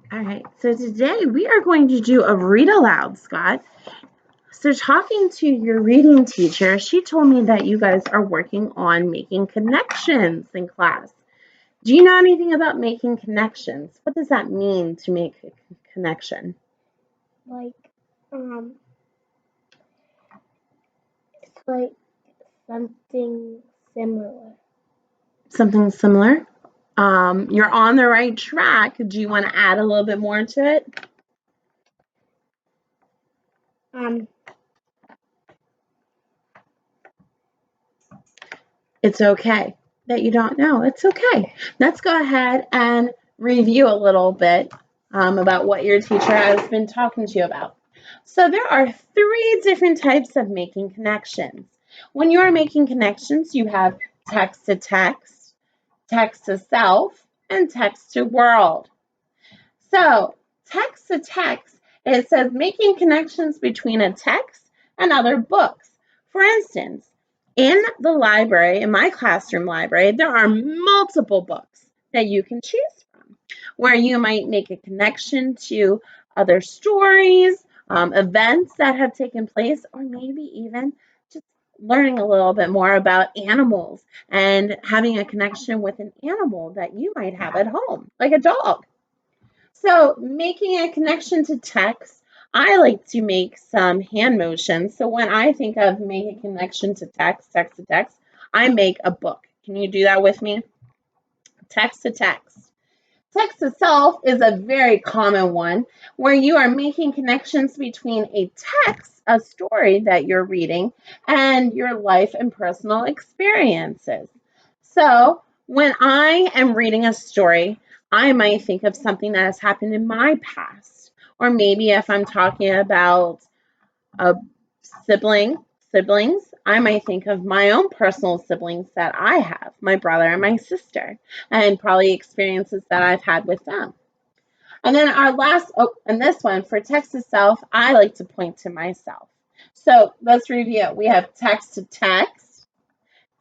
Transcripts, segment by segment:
All right, so today we are going to do a read aloud, Scott. So, talking to your reading teacher, she told me that you guys are working on making connections in class. Do you know anything about making connections? What does that mean to make a connection? Like, it's like something similar. Something similar? You're on the right track. Do you want to add a little bit more to it? It's okay that you don't know. It's okay. Let's go ahead and review a little bit about what your teacher has been talking to you about. So, there are three different types of making connections. When you are making connections, you have text to self, and text to world. So, text to text, it says making connections between a text and other books. For instance, in the library, in my classroom library, there are multiple books that you can choose from where you might make a connection to other stories, events that have taken place, or maybe even just learning a little bit more about animals and having a connection with an animal that you might have at home, like a dog. So making a connection to text, I like to make some hand motions. So when I think of making a connection to text to text, I make a book. Can you do that with me? Text to text. Text to self is a very common one where you are making connections between a text, a story that you're reading, and your life and personal experiences. So when I am reading a story, I might think of something that has happened in my past. Or maybe if I'm talking about a siblings, I might think of my own personal siblings that I have, my brother and my sister, and probably experiences that I've had with them. And then our last, and this one for text to self, I like to point to myself. So let's review. We have text to text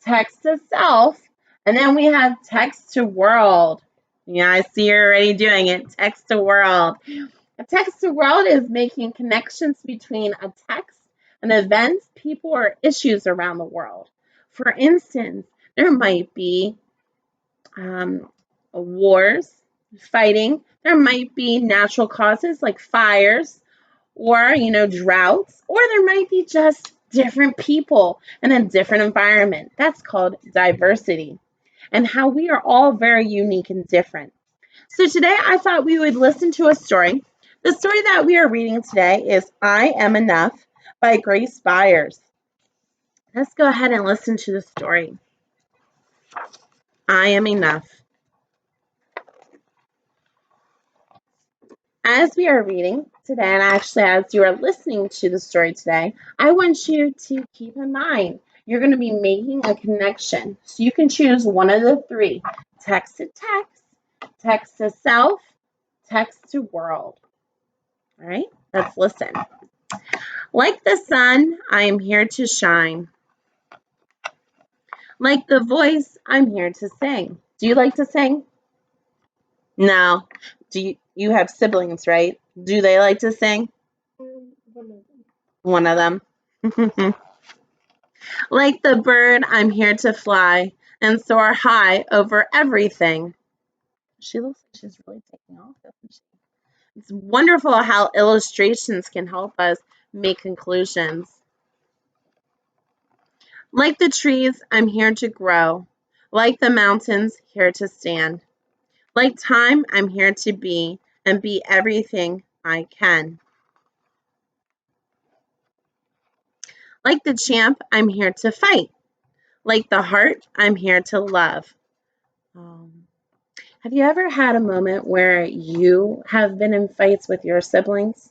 to self, and then we have text to world. Yeah, I see you're already doing it. Text to world. A text to world is making connections between a text and events, people, or issues around the world. For instance, there might be wars, fighting. There might be natural causes like fires or, droughts, or there might be just different people in a different environment. That's called diversity and how we are all very unique and different. So today I thought we would listen to a story. The story that we are reading today is I Am Enough by Grace Byers. Let's go ahead and listen to the story. I Am Enough. As we are reading today, and actually as you are listening to the story today, I want you to keep in mind you're going to be making a connection. So you can choose one of the three: text to text to self, text to world. All right, let's listen. Like the sun, I am here to shine. Like the voice, I'm here to sing. Do you like to sing? No. Do you have siblings, right? Do they like to sing? One of them. One of them. Like the bird, I'm here to fly and soar high over everything. She looks like she's really taking off, doesn't she? It's wonderful how illustrations can help us make conclusions. Like the trees, I'm here to grow. Like the mountains, here to stand. Like time, I'm here to be and be everything I can. Like the champ, I'm here to fight. Like the heart, I'm here to love. Um, have you ever had a moment where you have been in fights with your siblings?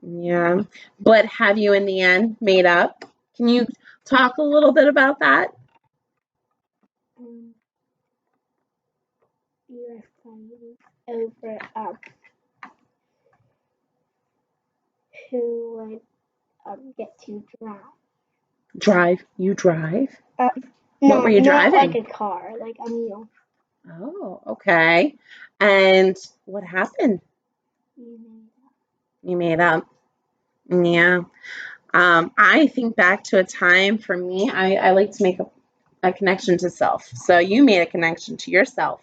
Yeah. But have you in the end made up? Can you talk a little bit about that? We were fighting over who would get to drive. Drive. You drive? What were you Not driving? like a car, like a mule. Oh, okay. And what happened? You made up. Yeah. I think back to a time for me, I like to make a connection to self. So you made a connection to yourself.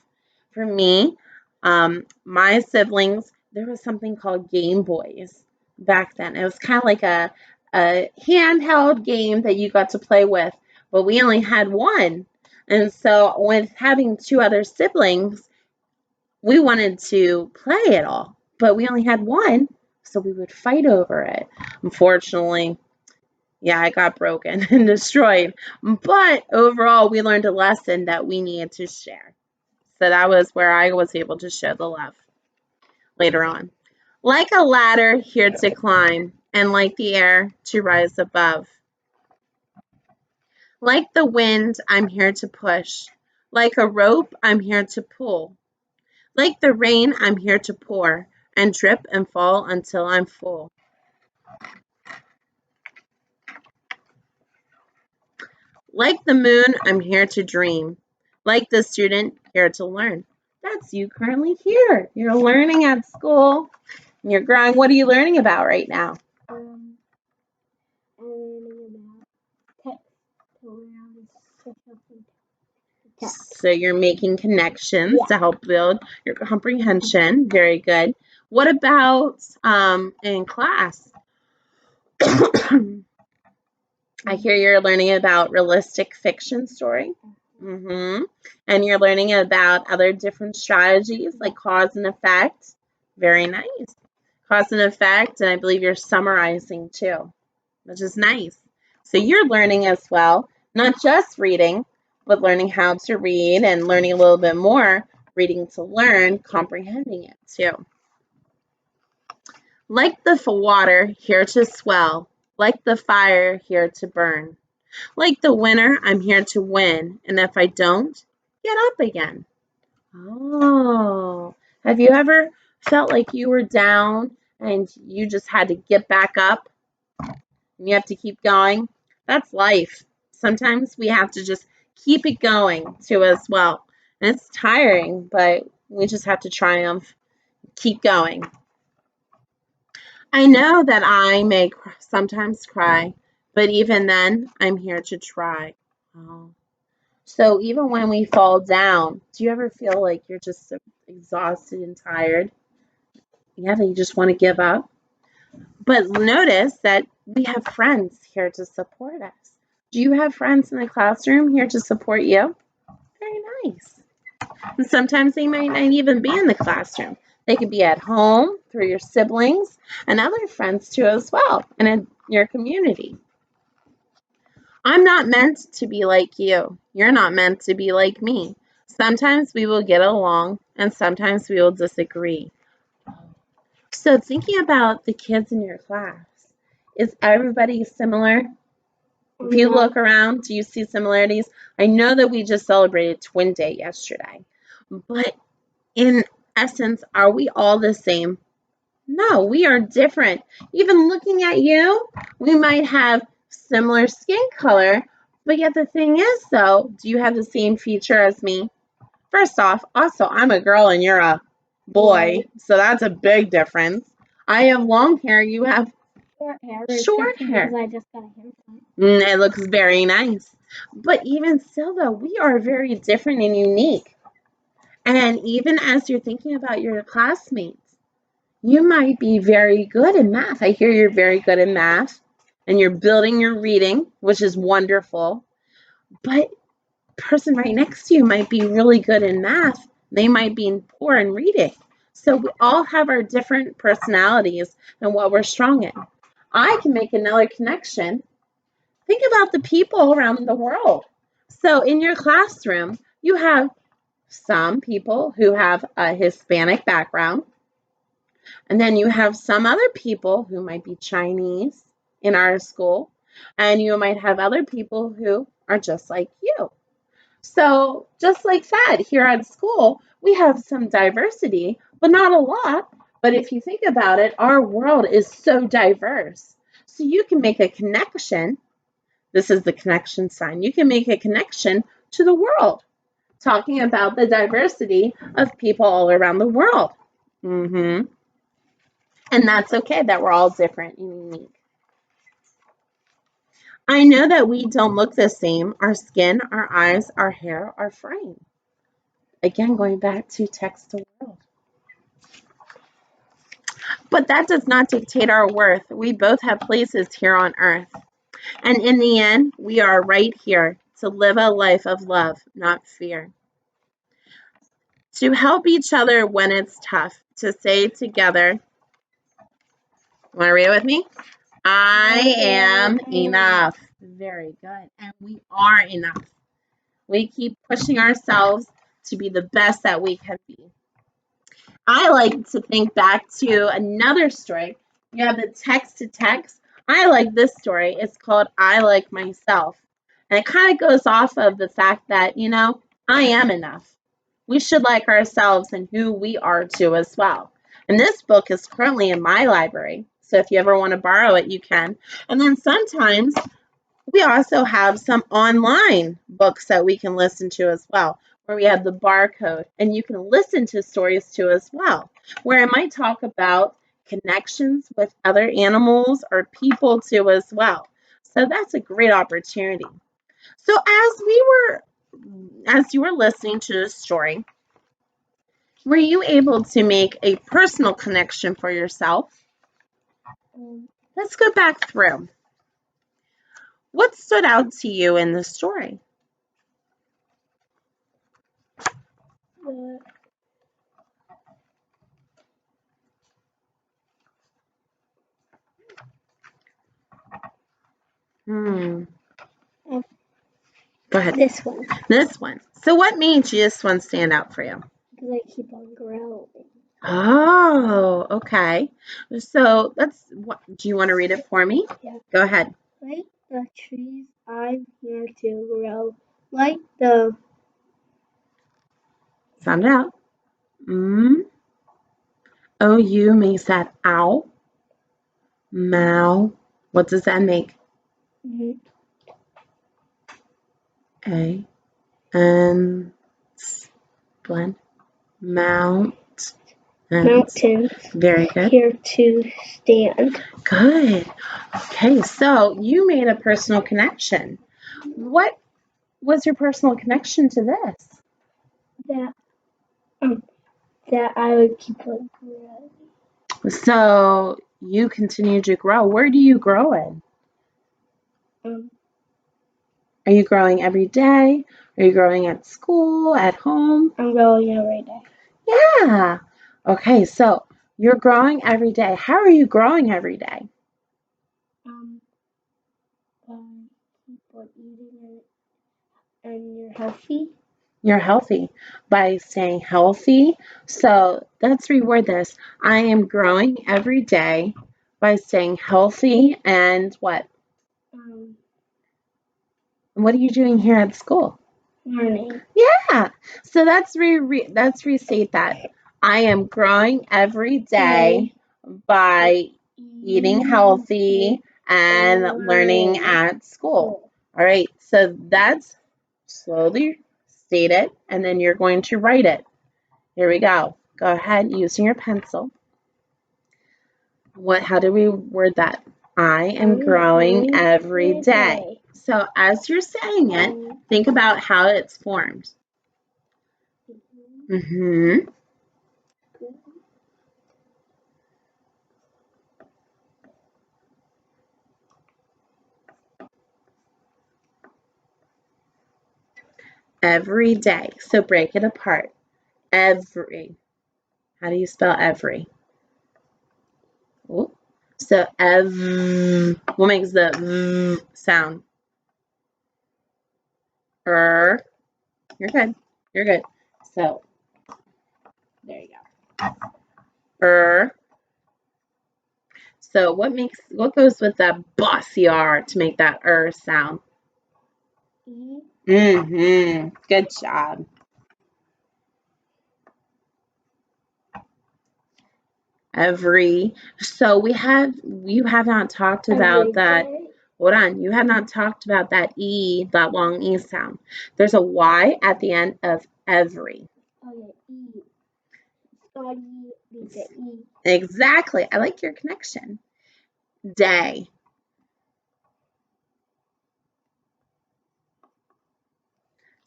For me, my siblings, there was something called Game Boys back then. It was kind of like a handheld game that you got to play with, but we only had one. And so with having two other siblings, we wanted to play it all, but we only had one, so we would fight over it. Unfortunately, yeah, it got broken and destroyed. But overall, we learned a lesson that we needed to share. So that was where I was able to show the love later on. Like a ladder here to climb, and like the air to rise above. Like the wind, I'm here to push. Like a rope, I'm here to pull. Like the rain, I'm here to pour and drip and fall until I'm full. Like the moon, I'm here to dream. Like the student, here to learn. That's you currently here. You're learning at school. And you're growing. What are you learning about right now? I'm learning about text to learn to something text. So you're making connections Yeah. to help build your comprehension. Very good. What about in class? I hear you're learning about realistic fiction story. And you're learning about other different strategies like cause and effect. Very nice. Cause and effect, and I believe you're summarizing too, which is nice. So you're learning as well, not just reading, but learning how to read and learning a little bit more, reading to learn, comprehending it too. Like the water, here to swell. Like the fire, here to burn. Like the winner, I'm here to win. And if I don't, get up again. Oh, have you ever felt like you were down and you just had to get back up and you have to keep going? That's life. Sometimes we have to just keep it going too as well. And it's tiring, but we just have to triumph, keep going. I know that I may sometimes cry, but even then, I'm here to try. Oh. So even when we fall down, do you ever feel like you're just so exhausted and tired? Yeah, that you just want to give up? But notice that we have friends here to support us. Do you have friends in the classroom here to support you? Very nice. And sometimes they might not even be in the classroom. They could be at home through your siblings and other friends too as well, and in your community. I'm not meant to be like you. You're not meant to be like me. Sometimes we will get along and sometimes we will disagree. So thinking about the kids in your class, is everybody similar? If you look around, do you see similarities? I know that we just celebrated Twin Day yesterday, but in essence, are we all the same? No, we are different. Even looking at you, we might have similar skin color, but yet the thing is, though, do you have the same feature as me? First off, also, I'm a girl and you're a boy, so that's a big difference. I have long hair, you have short hair. Because I just got a haircut. It looks very nice. But even still, though, we are very different and unique. And even as you're thinking about your classmates, you might be very good in math. I hear you're very good in math and you're building your reading, which is wonderful. But the person right next to you might be really good in math. They might be poor in reading. So we all have our different personalities and what we're strong in. I can make another connection. Think about the people around the world. So in your classroom, you have some people who have a Hispanic background. And then you have some other people who might be Chinese in our school, and you might have other people who are just like you. So, just like that, here at school, we have some diversity, but not a lot. But if you think about it, our world is so diverse. So, you can make a connection. This is the connection sign. You can make a connection to the world, talking about the diversity of people all around the world. And that's okay that we're all different and unique. I know that we don't look the same. Our skin, our eyes, our hair, our frame. Again, going back to text to world. But that does not dictate our worth. We both have places here on earth. And in the end, we are right here to live a life of love, not fear. To help each other when it's tough. To say together, want to read it with me? I am enough. Very good. And we are enough. We keep pushing ourselves to be the best that we can be. I like to think back to another story. You have the text to text. I like this story. It's called I Like Myself. And it kind of goes off of the fact that, I am enough. We should like ourselves and who we are too as well. And this book is currently in my library. So if you ever want to borrow it, you can. And then sometimes we also have some online books that we can listen to as well, where we have the barcode, and you can listen to stories too as well, where it might talk about connections with other animals or people too as well. So that's a great opportunity. So as you were listening to the story, were you able to make a personal connection for yourself? Let's go back through. What stood out to you in the story? Go ahead. This one. This one. So what made this one stand out for you? Because I keep on growing. Oh, okay. So do you want to read it for me? Yeah. Go ahead. Like the trees, I'm here to grow. Like the... Sound it out. O-U makes that ow. Mow. What does that make? A. N. Blend. Mountains. Very good. Here to stand. Good. Okay, so you made a personal connection. What was your personal connection to this? That I would keep on growing. So you continue to grow. Where do you grow in? Are you growing every day? Are you growing at school, at home? I'm growing every day. Yeah. Okay, so you're growing every day. How are you growing every day? Keep on eating it, and you're healthy. You're healthy by staying healthy. So let's reword this. I am growing every day by staying healthy and what? What are you doing here at school? Learning. Yeah. So let's restate that. I am growing every day by eating healthy and learning at school. All right. So that's slowly state it, and then you're going to write it. Here we go. Go ahead using your pencil. How do we word that? I am growing every day. So as you're saying it, think about how it's formed. Every day. So break it apart. Every. How do you spell every? Ooh. So what makes the sound? You're good. You're good. So there you go. So what goes with that bossy R to make that sound? Good job. Every. So you have not talked about that. Hold on, you have not talked about that E, that long E sound. There's a Y at the end of every. E. With the E. Exactly. I like your connection. Day.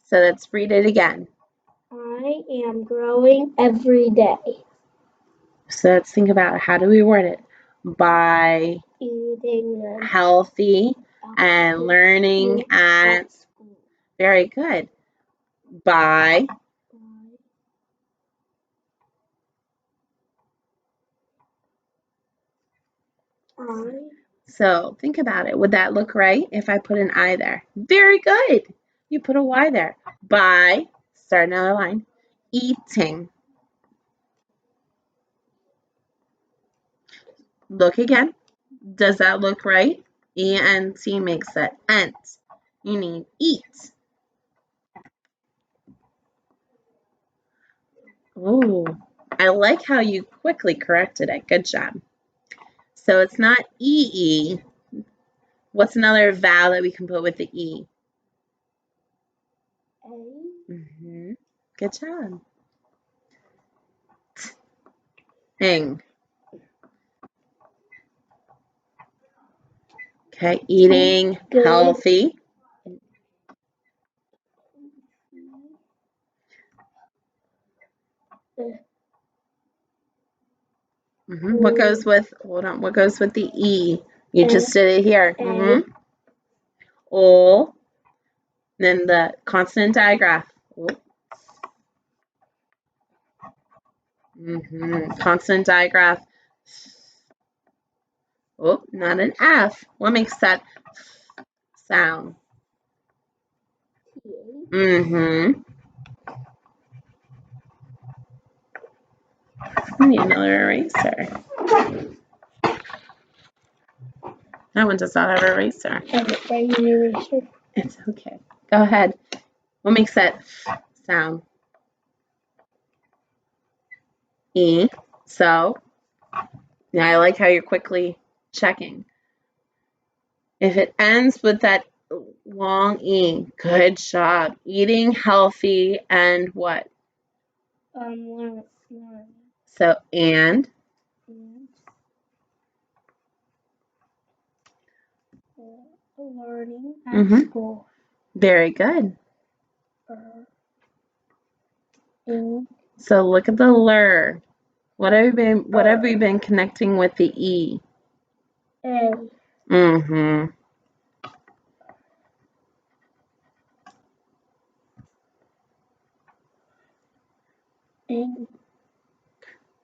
So let's read it again. I am growing every day. So let's think about how do we word it? By Eating healthy and learning at school. very good. By so think about it. Would that look right if I put an I there? Very good. You put a Y there. By, start another line, eating. Look again. Does that look right? E-N-T makes that ent. You need eat. Oh, I like how you quickly corrected it. Good job. So it's not E-E. What's another vowel that we can put with the E? Mm-hmm. Good job. Ing. Okay, eating healthy. Mm-hmm. What goes with, hold on, what goes with the E? You just did it here. Mm-hmm. O. Then the consonant digraph. Mm-hmm. Consonant digraph. Oh, not an F. What makes that sound? Mm-hmm. I need another eraser. That one does not have an eraser. It's okay. Go ahead. What makes that sound? E. So, yeah, I like how you're quickly checking. If it ends with that long E, good job. Eating healthy and what? Learning. So, and Learning at school. Very good. So look at the lur. What have we been connecting with the E? A. Mm-hmm.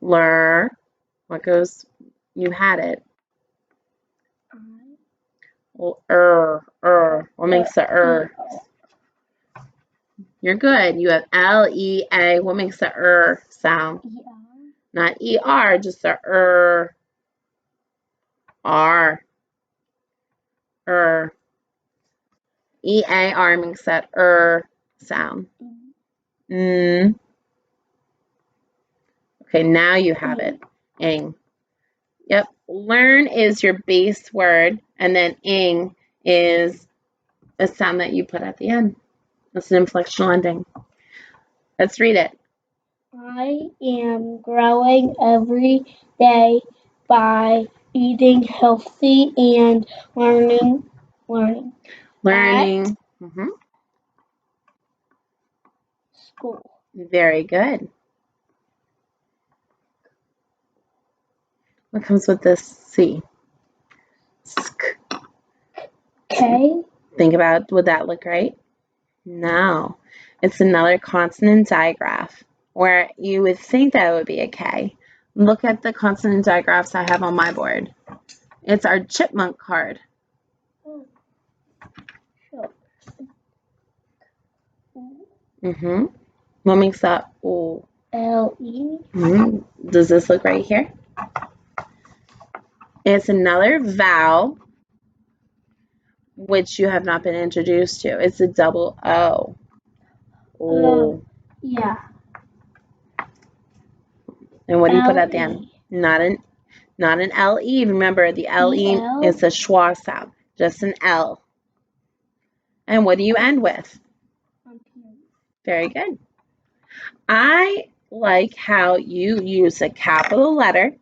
Lur. What goes? You had it. Well, What makes the You're good. You have L-E-A. What makes the sound? Not E-R, just the R. E-A-R makes that sound. Mm. Okay, now you have it. Ing. Yep. Learn is your base word, and then ing is a sound that you put at the end. It's an inflectional ending. Let's read it. I am growing every day by eating healthy and learning. Mm-hmm. School. Very good. What comes with this C? Sk. K. Think about, would that look right? No. It's another consonant digraph where you would think that it would be a K. Look at the consonant digraphs I have on my board. It's our chipmunk card. Mm-hmm. What makes that O? L-E. Mm-hmm. Does this look right here? It's another vowel which you have not been introduced to. It's a double O. Oh. Yeah. And what do you put at the end? Not an L-E. Remember, the L-E is a schwa sound. Just an L. And what do you end with? Very good. I like how you use a capital letter,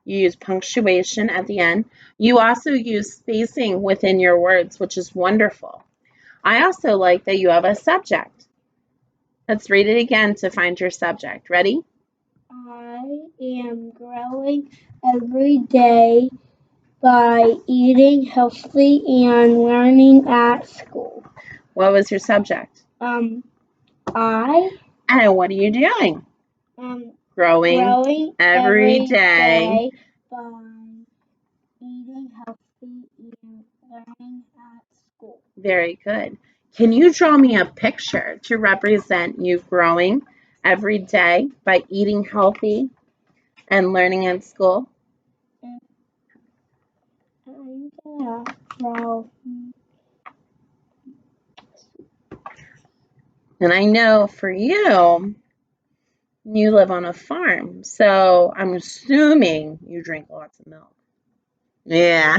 you use punctuation at the end. You also use spacing within your words, which is wonderful. I also like that you have a subject. Let's read it again to find your subject. Ready? I am growing every day by eating healthy and learning at school. What was your subject? I And what are you doing? am Growing every day. by eating healthy and learning at school. Very good. Can you draw me a picture to represent you growing every day by eating healthy and learning at school? I'm gonna draw. And I know for you, you live on a farm, so I'm assuming you drink lots of milk. Yeah.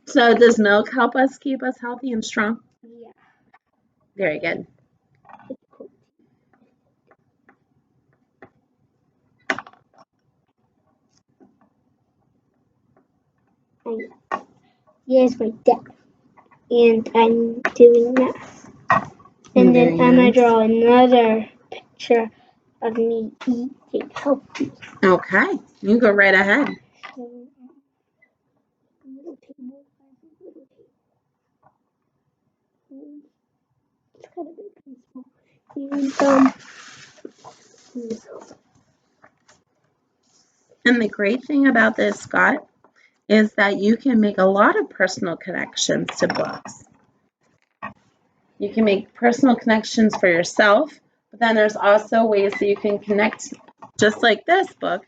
So does milk help us keep us healthy and strong? Yeah. Very good. It's cool. Here's my dad, and I'm doing math. And Very then I'm gonna nice. draw another picture of me eating healthy. Okay, you go right ahead. So, little table, little table. It's kind of big and small. And the great thing about this, Scott, is that you can make a lot of personal connections to books. You can make personal connections for yourself, but then there's also ways that you can connect, just like this book.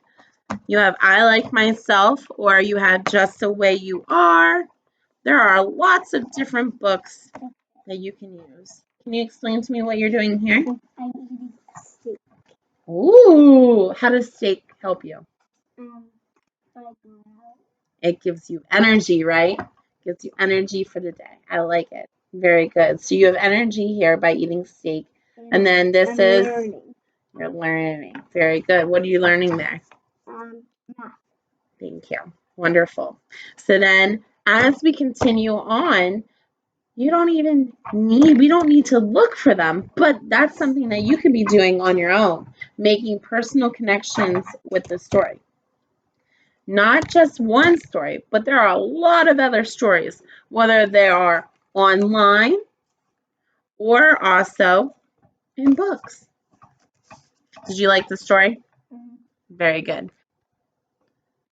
You have I Like Myself, or you have Just the Way You Are. There are lots of different books that you can use. Can you explain to me what you're doing here? I'm eating steak. Ooh, how does steak help you? Like It gives you energy, right? Gives you energy for the day. I like it. Very good. So you have energy here by eating steak. And then this is learning. You're learning. Very good. What are you learning there? Math. Thank you. Wonderful. So then as we continue on, we don't need to look for them, but that's something that you can be doing on your own, making personal connections with the story. Not just one story, but there are a lot of other stories, whether they are online or also in books. Did you like the story? Very good.